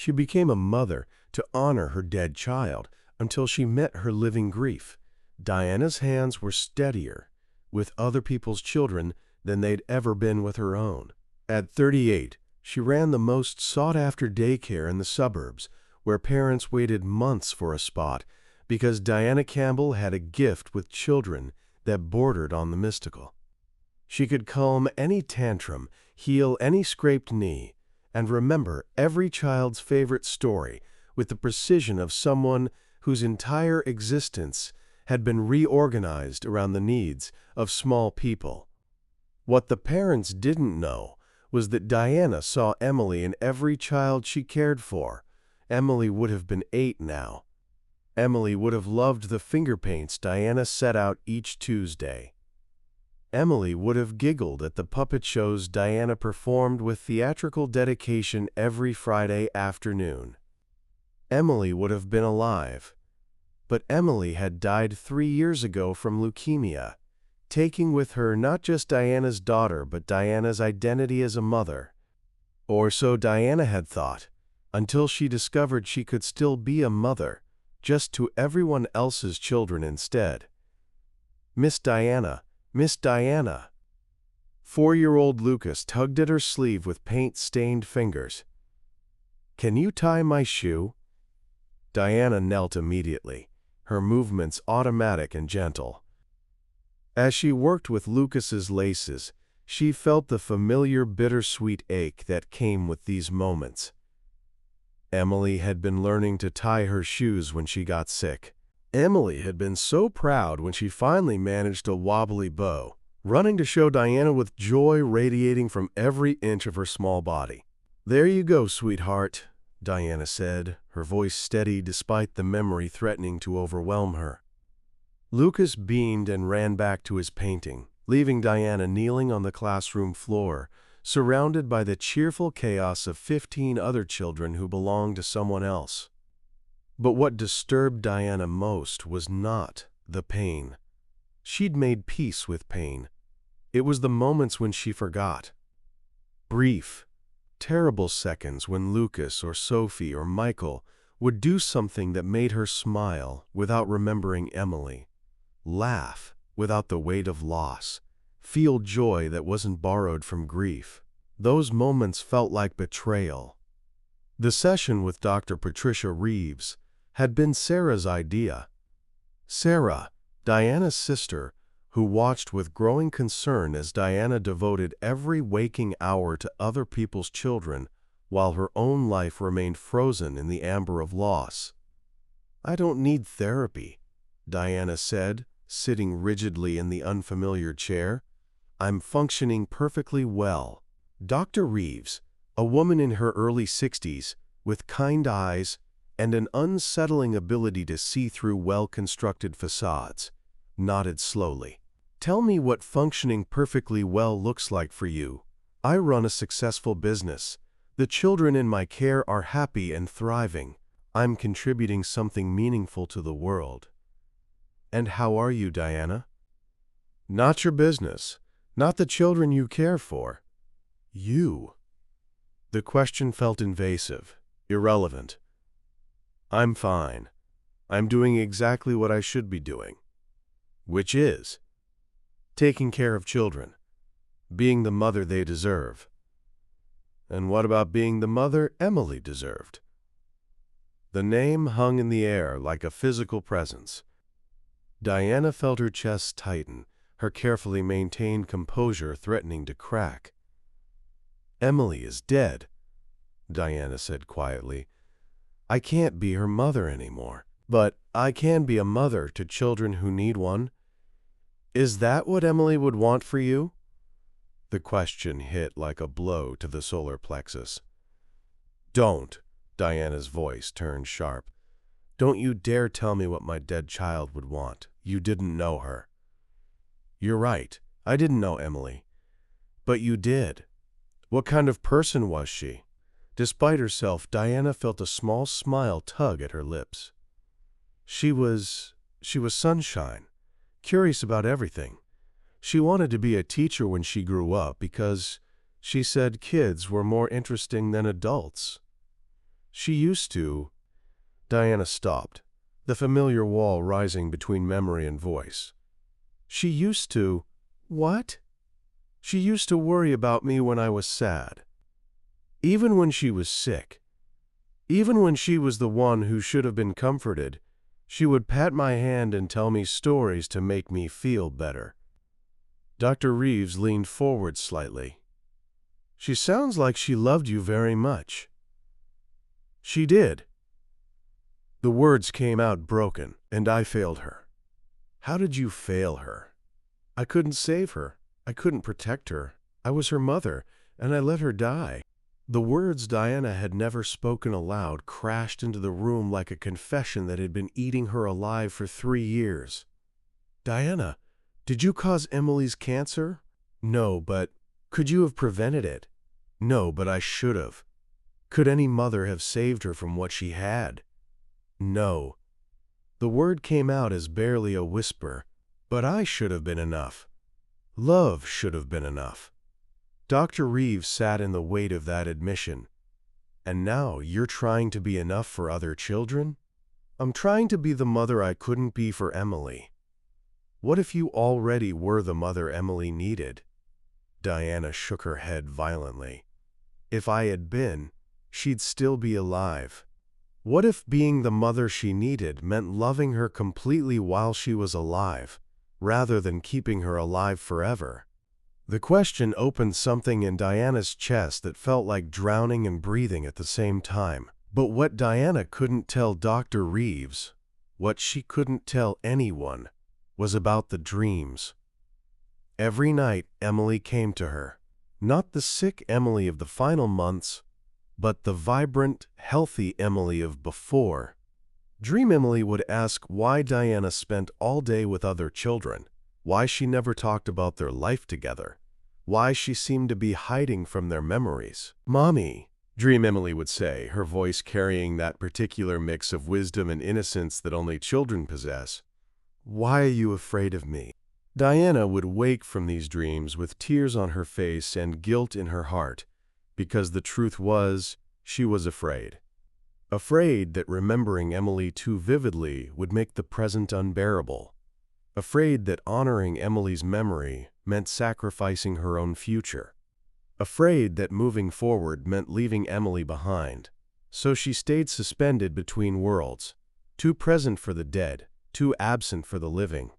She became a mother to honor her dead child until she met her living grief. Diana's hands were steadier with other people's children than they'd ever been with her own. At 38, she ran the most sought-after daycare in the suburbs, where parents waited months for a spot because Diana Campbell had a gift with children that bordered on the mystical. She could calm any tantrum, heal any scraped knee, and remember every child's favorite story with the precision of someone whose entire existence had been reorganized around the needs of small people. What the parents didn't know was that Diana saw Emily in every child she cared for. Emily would have been 8 now. Emily would have loved the finger paints Diana set out each Tuesday. Emily would have giggled at the puppet shows Diana performed with theatrical dedication every Friday afternoon. Emily would have been alive. But Emily had died 3 years ago from leukemia, taking with her not just Diana's daughter but Diana's identity as a mother. Or so Diana had thought, until she discovered she could still be a mother, just to everyone else's children instead. Miss Diana, Miss Diana. 4-year-old Lucas tugged at her sleeve with paint-stained fingers. "Can you tie my shoe?" Diana knelt immediately, her movements automatic and gentle. As she worked with Lucas's laces, she felt the familiar bittersweet ache that came with these moments. Emily had been learning to tie her shoes when she got sick. Emily had been so proud when she finally managed a wobbly bow, running to show Diana with joy radiating from every inch of her small body. "There you go, sweetheart," Diana said, her voice steady despite the memory threatening to overwhelm her. Lucas beamed and ran back to his painting, leaving Diana kneeling on the classroom floor, surrounded by the cheerful chaos of 15 other children who belonged to someone else. But what disturbed Diana most was not the pain. She'd made peace with pain. It was the moments when she forgot. Brief, terrible seconds when Lucas or Sophie or Michael would do something that made her smile without remembering Emily, laugh without the weight of loss, feel joy that wasn't borrowed from grief. Those moments felt like betrayal. The session with Dr. Patricia Reeves had been Sarah's idea. Sarah, Diana's sister, who watched with growing concern as Diana devoted every waking hour to other people's children while her own life remained frozen in the amber of loss. "I don't need therapy," Diana said, sitting rigidly in the unfamiliar chair. "I'm functioning perfectly well." Dr. Reeves, a woman in her early 60s, with kind eyes and an unsettling ability to see through well-constructed facades, nodded slowly. "Tell me what functioning perfectly well looks like for you. I run a successful business. The children in my care are happy and thriving. I'm contributing something meaningful to the world." "And how are you, Diana?" "Not your business. Not the children you care for. You." The question felt invasive, irrelevant. "I'm fine. I'm doing exactly what I should be doing. Which is taking care of children, being the mother they deserve." "And what about being the mother Emily deserved?" The name hung in the air like a physical presence. Diana felt her chest tighten, her carefully maintained composure threatening to crack. "Emily is dead," Diana said quietly. "I can't be her mother anymore, but I can be a mother to children who need one. Is that what Emily would want for you?" The question hit like a blow to the solar plexus. "Don't," Diana's voice turned sharp. "Don't you dare tell me what my dead child would want. You didn't know her." "You're right. I didn't know Emily. But you did. What kind of person was she?" Despite herself, Diana felt a small smile tug at her lips. She was sunshine, curious about everything. She wanted to be a teacher when she grew up because she said kids were more interesting than adults. She used to. Diana stopped, the familiar wall rising between memory and voice. She used to. What? She used to worry about me when I was sad. Even when she was sick. Even when she was the one who should have been comforted, she would pat my hand and tell me stories to make me feel better. Dr. Reeves leaned forward slightly. She sounds like she loved you very much. She did. The words came out broken, and I failed her. How did you fail her? I couldn't save her. I couldn't protect her. I was her mother, and I let her die. The words Diana had never spoken aloud crashed into the room like a confession that had been eating her alive for 3 years. Diana, did you cause Emily's cancer? No, but could you have prevented it? No, but I should have. Could any mother have saved her from what she had? No. The word came out as barely a whisper, but I should have been enough. Love should have been enough. Dr. Reeves sat in the weight of that admission. And now you're trying to be enough for other children? I'm trying to be the mother I couldn't be for Emily. What if you already were the mother Emily needed? Diana shook her head violently. If I had been, she'd still be alive. What if being the mother she needed meant loving her completely while she was alive, rather than keeping her alive forever? The question opened something in Diana's chest that felt like drowning and breathing at the same time. But what Diana couldn't tell Dr. Reeves, what she couldn't tell anyone, was about the dreams. Every night Emily came to her, not the sick Emily of the final months, but the vibrant, healthy Emily of before. Dream Emily would ask why Diana spent all day with other children, why she never talked about their life together, why she seemed to be hiding from their memories. Mommy, Dream Emily would say, her voice carrying that particular mix of wisdom and innocence that only children possess. Why are you afraid of me? Diana would wake from these dreams with tears on her face and guilt in her heart, because the truth was, she was afraid. Afraid that remembering Emily too vividly would make the present unbearable. Afraid that honoring Emily's memory meant sacrificing her own future. Afraid that moving forward meant leaving Emily behind. So she stayed suspended between worlds, too present for the dead, too absent for the living.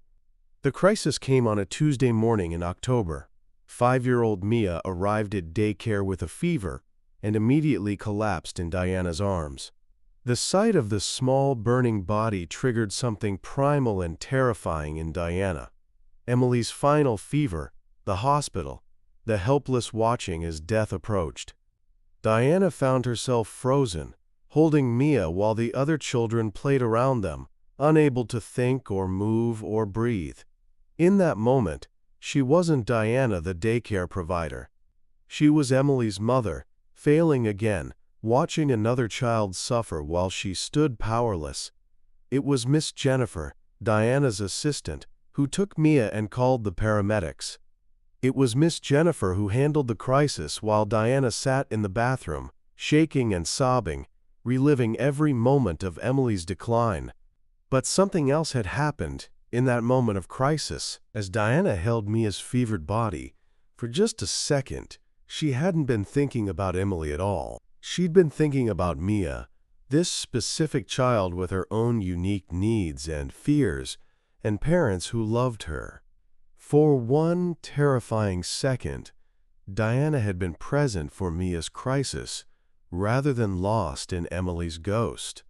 The crisis came on a Tuesday morning in October. 5-year-old Mia arrived at daycare with a fever and immediately collapsed in Diana's arms. The sight of the small, burning body triggered something primal and terrifying in Diana. Emily's final fever, the hospital, the helpless watching as death approached. Diana found herself frozen, holding Mia while the other children played around them, unable to think or move or breathe. In that moment, she wasn't Diana, the daycare provider. She was Emily's mother, failing again, watching another child suffer while she stood powerless. It was Miss Jennifer, Diana's assistant, who took Mia and called the paramedics. It was Miss Jennifer who handled the crisis while Diana sat in the bathroom, shaking and sobbing, reliving every moment of Emily's decline. But something else had happened in that moment of crisis. As Diana held Mia's fevered body, for just a second, she hadn't been thinking about Emily at all. She'd been thinking about Mia, this specific child with her own unique needs and fears, and parents who loved her. For one terrifying second, Diana had been present for Mia's crisis, rather than lost in Emily's ghost.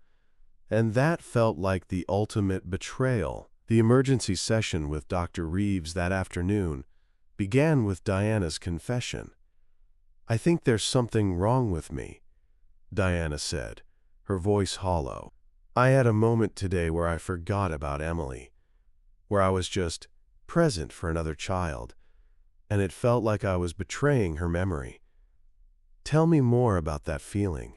And that felt like the ultimate betrayal. The emergency session with Dr. Reeves that afternoon began with Diana's confession. I think there's something wrong with me, Diana said, her voice hollow. I had a moment today where I forgot about Emily, where I was just present for another child, and it felt like I was betraying her memory. Tell me more about that feeling.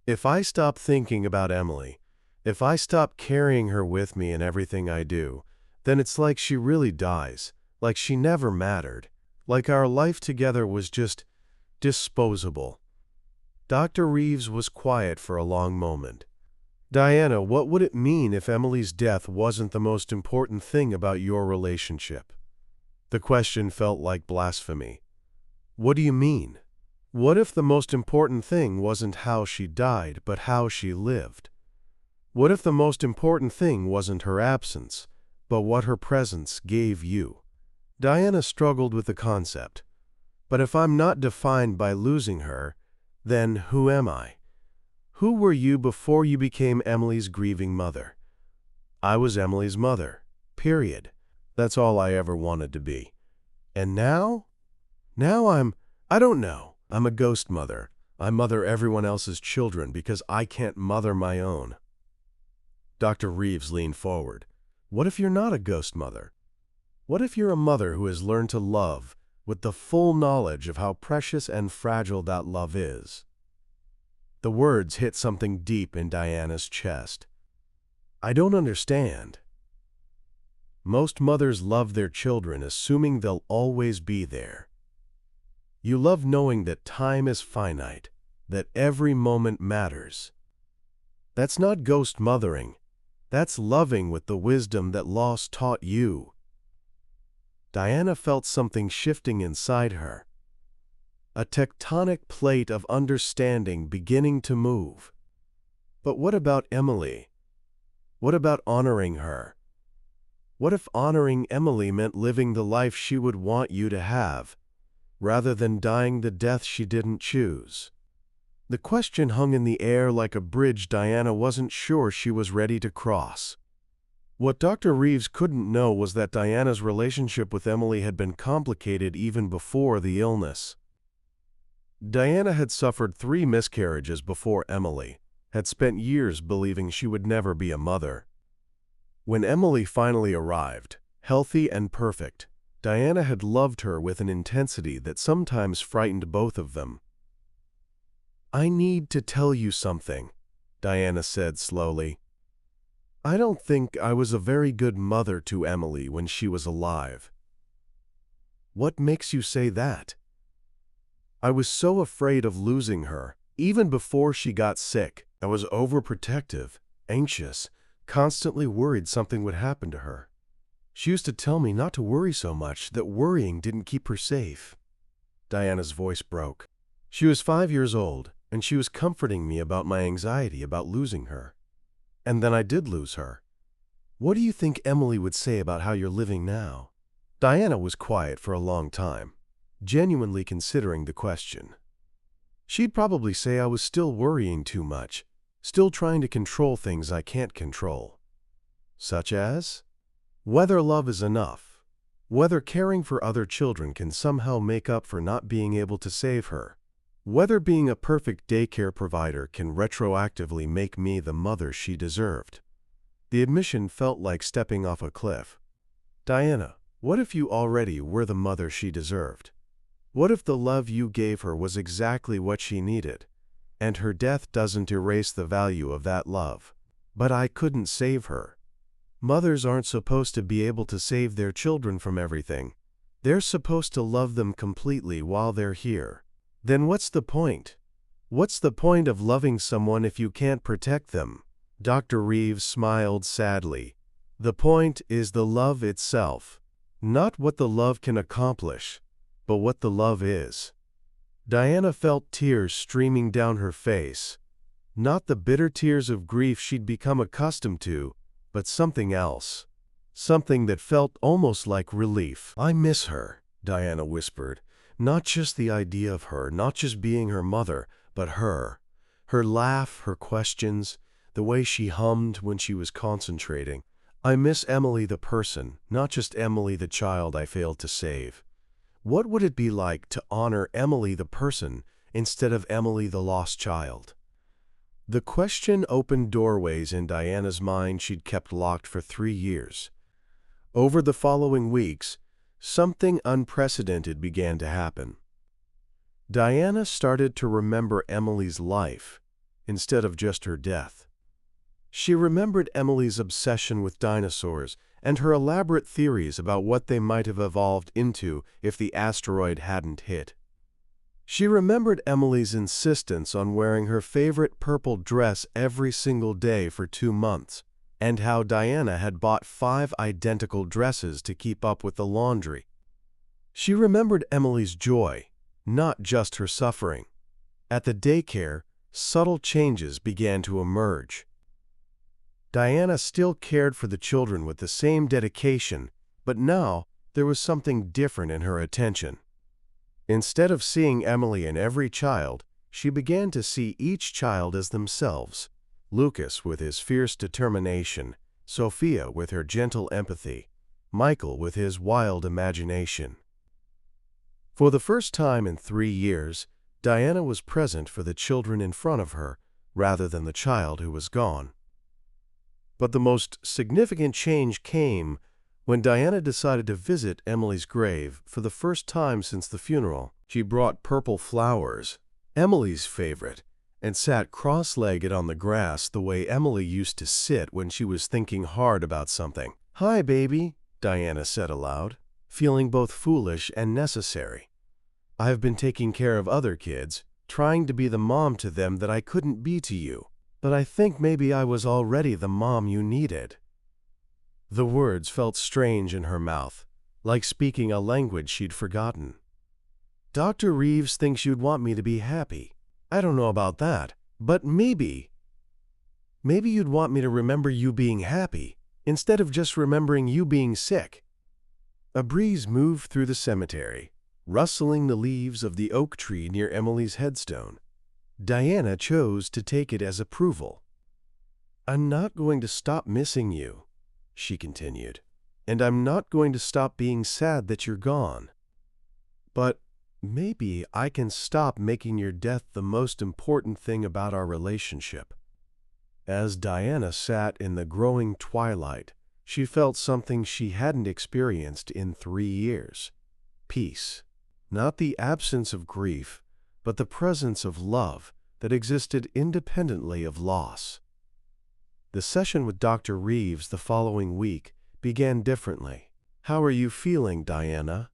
If I stop thinking about Emily, if I stop carrying her with me in everything I do, then it's like she really dies, like she never mattered, like our life together was just disposable. Dr. Reeves was quiet for a long moment. Diana, what would it mean if Emily's death wasn't the most important thing about your relationship? The question felt like blasphemy. What do you mean? What if the most important thing wasn't how she died, but how she lived? What if the most important thing wasn't her absence, but what her presence gave you? Diana struggled with the concept. But if I'm not defined by losing her, then who am I? Who were you before you became Emily's grieving mother? I was Emily's mother, period. That's all I ever wanted to be. And now? I don't know. I'm a ghost mother. I mother everyone else's children because I can't mother my own. Dr. Reeves leaned forward. What if you're not a ghost mother? What if you're a mother who has learned to love with the full knowledge of how precious and fragile that love is? The words hit something deep in Diana's chest. I don't understand. Most mothers love their children assuming they'll always be there. You love knowing that time is finite, that every moment matters. That's not ghost mothering. That's loving with the wisdom that loss taught you. Diana felt something shifting inside her. A tectonic plate of understanding beginning to move. But what about Emily? What about honoring her? What if honoring Emily meant living the life she would want you to have, rather than dying the death she didn't choose? The question hung in the air like a bridge Diana wasn't sure she was ready to cross. What Dr. Reeves couldn't know was that Diana's relationship with Emily had been complicated even before the illness. Diana had suffered 3 miscarriages before Emily, had spent years believing she would never be a mother. When Emily finally arrived, healthy and perfect, Diana had loved her with an intensity that sometimes frightened both of them. I need to tell you something, Diana said slowly. I don't think I was a very good mother to Emily when she was alive. What makes you say that? I was so afraid of losing her. Even before she got sick, I was overprotective, anxious, constantly worried something would happen to her. She used to tell me not to worry so much, that worrying didn't keep her safe. Diana's voice broke. She was 5 years old, and she was comforting me about my anxiety about losing her. And then I did lose her. What do you think Emily would say about how you're living now? Diana was quiet for a long time, genuinely considering the question. She'd probably say I was still worrying too much, still trying to control things I can't control. Such as? Whether love is enough. Whether caring for other children can somehow make up for not being able to save her. Whether being a perfect daycare provider can retroactively make me the mother she deserved. The admission felt like stepping off a cliff. Diana, what if you already were the mother she deserved? What if the love you gave her was exactly what she needed, and her death doesn't erase the value of that love? But I couldn't save her. Mothers aren't supposed to be able to save their children from everything. They're supposed to love them completely while they're here. Then what's the point? What's the point of loving someone if you can't protect them? Dr. Reeves smiled sadly. The point is the love itself, not what the love can accomplish, but what the love is. Diana felt tears streaming down her face, not the bitter tears of grief she'd become accustomed to, but something else, something that felt almost like relief. I miss her, Diana whispered. Not just the idea of her, not just being her mother, but her. Her laugh, her questions, the way she hummed when she was concentrating. I miss Emily the person, not just Emily the child I failed to save. What would it be like to honor Emily the person instead of Emily the lost child? The question opened doorways in Diana's mind she'd kept locked for 3 years. Over the following weeks, something unprecedented began to happen. Diana started to remember Emily's life instead of just her death. She remembered Emily's obsession with dinosaurs and her elaborate theories about what they might have evolved into if the asteroid hadn't hit. She remembered Emily's insistence on wearing her favorite purple dress every single day for 2 months, and how Diana had bought 5 identical dresses to keep up with the laundry. She remembered Emily's joy, not just her suffering. At the daycare, subtle changes began to emerge. Diana still cared for the children with the same dedication, but now there was something different in her attention. Instead of seeing Emily in every child, she began to see each child as themselves. Lucas with his fierce determination, Sophia with her gentle empathy, Michael with his wild imagination. For the first time in 3 years, Diana was present for the children in front of her rather than the child who was gone. But the most significant change came when Diana decided to visit Emily's grave for the first time since the funeral. She brought purple flowers, Emily's favorite, and sat cross-legged on the grass the way Emily used to sit when she was thinking hard about something. "Hi, baby," Diana said aloud, feeling both foolish and necessary. "I've been taking care of other kids, trying to be the mom to them that I couldn't be to you, but I think maybe I was already the mom you needed." The words felt strange in her mouth, like speaking a language she'd forgotten. "Dr. Reeves thinks you'd want me to be happy. I don't know about that, but maybe you'd want me to remember you being happy, instead of just remembering you being sick." A breeze moved through the cemetery, rustling the leaves of the oak tree near Emily's headstone. Diana chose to take it as approval. "I'm not going to stop missing you," she continued, "and I'm not going to stop being sad that you're gone. But maybe I can stop making your death the most important thing about our relationship." As Diana sat in the growing twilight, she felt something she hadn't experienced in 3 years. Peace. Not the absence of grief, but the presence of love that existed independently of loss. The session with Dr. Reeves the following week began differently. "How are you feeling, Diana?"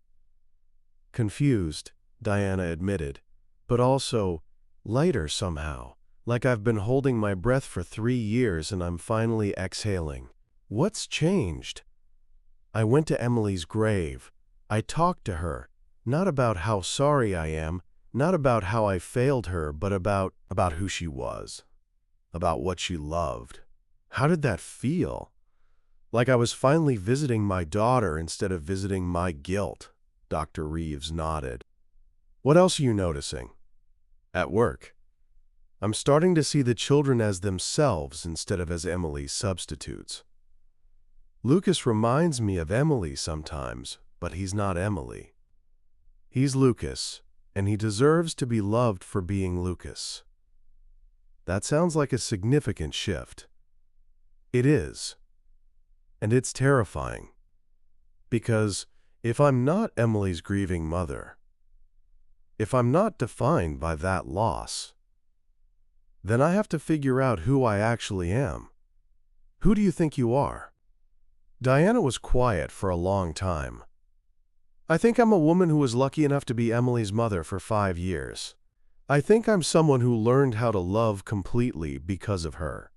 "Confused," Diana admitted, "but also lighter somehow, like I've been holding my breath for 3 years and I'm finally exhaling." "What's changed?" "I went to Emily's grave. I talked to her, not about how sorry I am, not about how I failed her, but about who she was, about what she loved." "How did that feel?" "Like I was finally visiting my daughter instead of visiting my guilt." Dr. Reeves nodded. "What else are you noticing?" "At work. I'm starting to see the children as themselves instead of as Emily's substitutes. Lucas reminds me of Emily sometimes, but he's not Emily. He's Lucas, and he deserves to be loved for being Lucas." That sounds like a significant shift. It is. And it's terrifying. Because if I'm not Emily's grieving mother, if I'm not defined by that loss, then I have to figure out who I actually am. Who do you think you are? Diana was quiet for a long time. "I think I'm a woman who was lucky enough to be Emily's mother for 5 years. I think I'm someone who learned how to love completely because of her.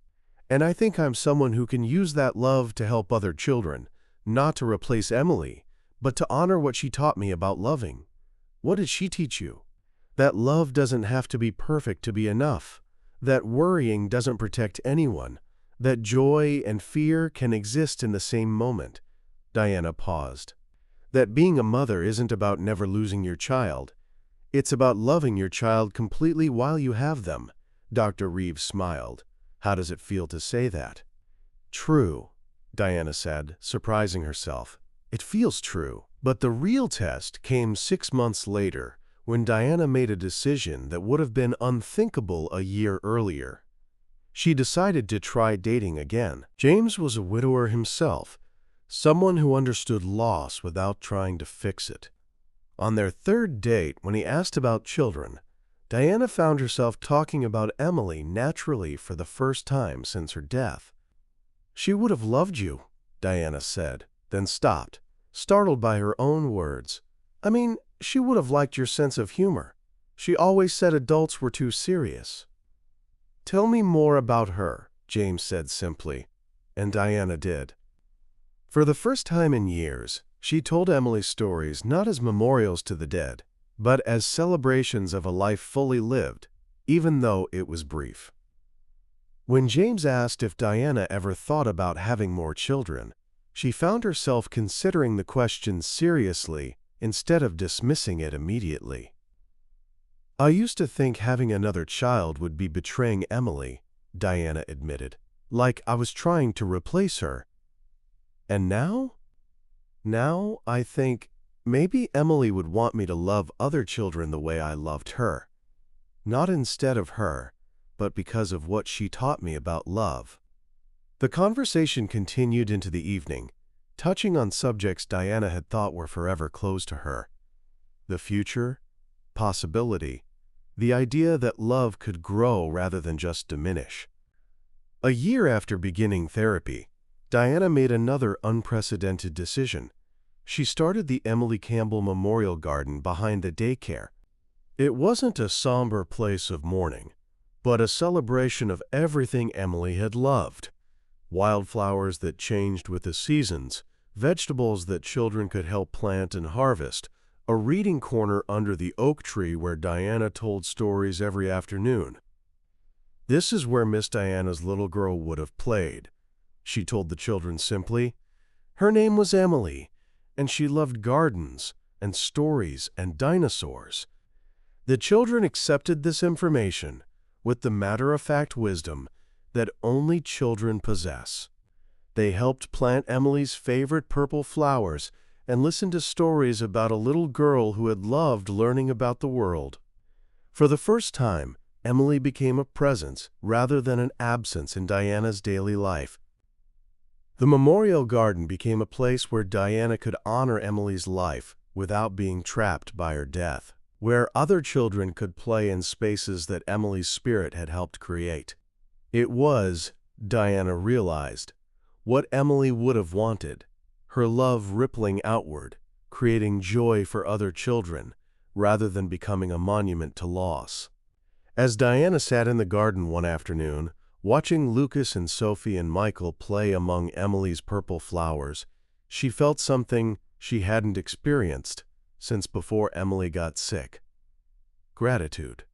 And I think I'm someone who can use that love to help other children, not to replace Emily, but to honor what she taught me about loving. What did she teach you? That love doesn't have to be perfect to be enough. That worrying doesn't protect anyone. That joy and fear can exist in the same moment." Diana paused. "That being a mother isn't about never losing your child. It's about loving your child completely while you have them." Dr. Reeves smiled. "How does it feel to say that?" "True," Diana said, surprising herself. "It feels true." But the real test came 6 months later, when Diana made a decision that would have been unthinkable a year earlier. She decided to try dating again. James was a widower himself, someone who understood loss without trying to fix it. On their 3rd date, when he asked about children, Diana found herself talking about Emily naturally for the first time since her death. "She would have loved you," Diana said, then stopped, startled by her own words. "I mean, she would have liked your sense of humor. She always said adults were too serious. "Tell me more about her," James said simply, and Diana did. For the first time in years, she told Emily stories not as memorials to the dead, but as celebrations of a life fully lived, even though it was brief. When James asked if Diana ever thought about having more children, she found herself considering the question seriously instead of dismissing it immediately. "I used to think having another child would be betraying Emily," Diana admitted, "like I was trying to replace her. And now? Now I think maybe Emily would want me to love other children the way I loved her. Not instead of her, but because of what she taught me about love." The conversation continued into the evening, touching on subjects Diana had thought were forever closed to her. The future, possibility, the idea that love could grow rather than just diminish. A year after beginning therapy, Diana made another unprecedented decision. She started the Emily Campbell Memorial Garden behind the daycare. It wasn't a somber place of mourning, but a celebration of everything Emily had loved. Wildflowers that changed with the seasons, vegetables that children could help plant and harvest, a reading corner under the oak tree where Diana told stories every afternoon. "This is where Miss Diana's little girl would have played," she told the children simply. "Her name was Emily, and she loved gardens and stories and dinosaurs." The children accepted this information with the matter-of-fact wisdom that only children possess. They helped plant Emily's favorite purple flowers and listened to stories about a little girl who had loved learning about the world. For the first time, Emily became a presence rather than an absence in Diana's daily life. The Memorial Garden became a place where Diana could honor Emily's life without being trapped by her death, where other children could play in spaces that Emily's spirit had helped create. It was, Diana realized, what Emily would have wanted, her love rippling outward, creating joy for other children, rather than becoming a monument to loss. As Diana sat in the garden one afternoon, watching Lucas and Sophie and Michael play among Emily's purple flowers, she felt something she hadn't experienced since before Emily got sick. Gratitude.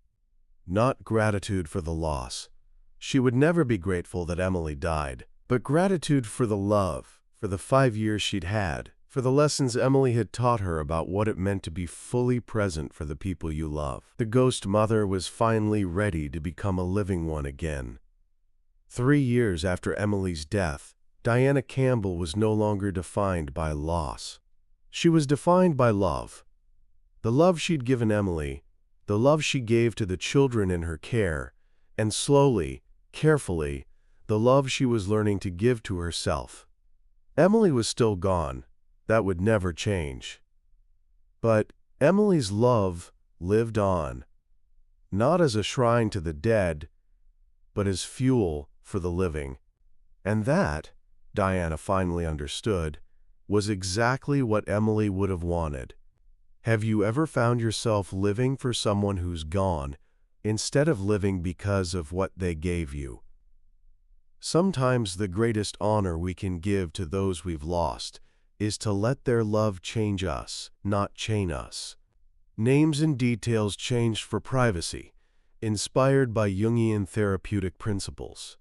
Not gratitude for the loss. She would never be grateful that Emily died, but gratitude for the love, for the 5 years she'd had, for the lessons Emily had taught her about what it meant to be fully present for the people you love. The ghost mother was finally ready to become a living one again. 3 years after Emily's death, Diana Campbell was no longer defined by loss. She was defined by love. The love she'd given Emily, the love she gave to the children in her care, and slowly, carefully, the love she was learning to give to herself. Emily was still gone. That would never change. But Emily's love lived on, not as a shrine to the dead, but as fuel for the living. And that, Diana finally understood, was exactly what Emily would have wanted. Have you ever found yourself living for someone who's gone, instead of living because of what they gave you? Sometimes the greatest honor we can give to those we've lost is to let their love change us, not chain us. Names and details changed for privacy, inspired by Jungian therapeutic principles.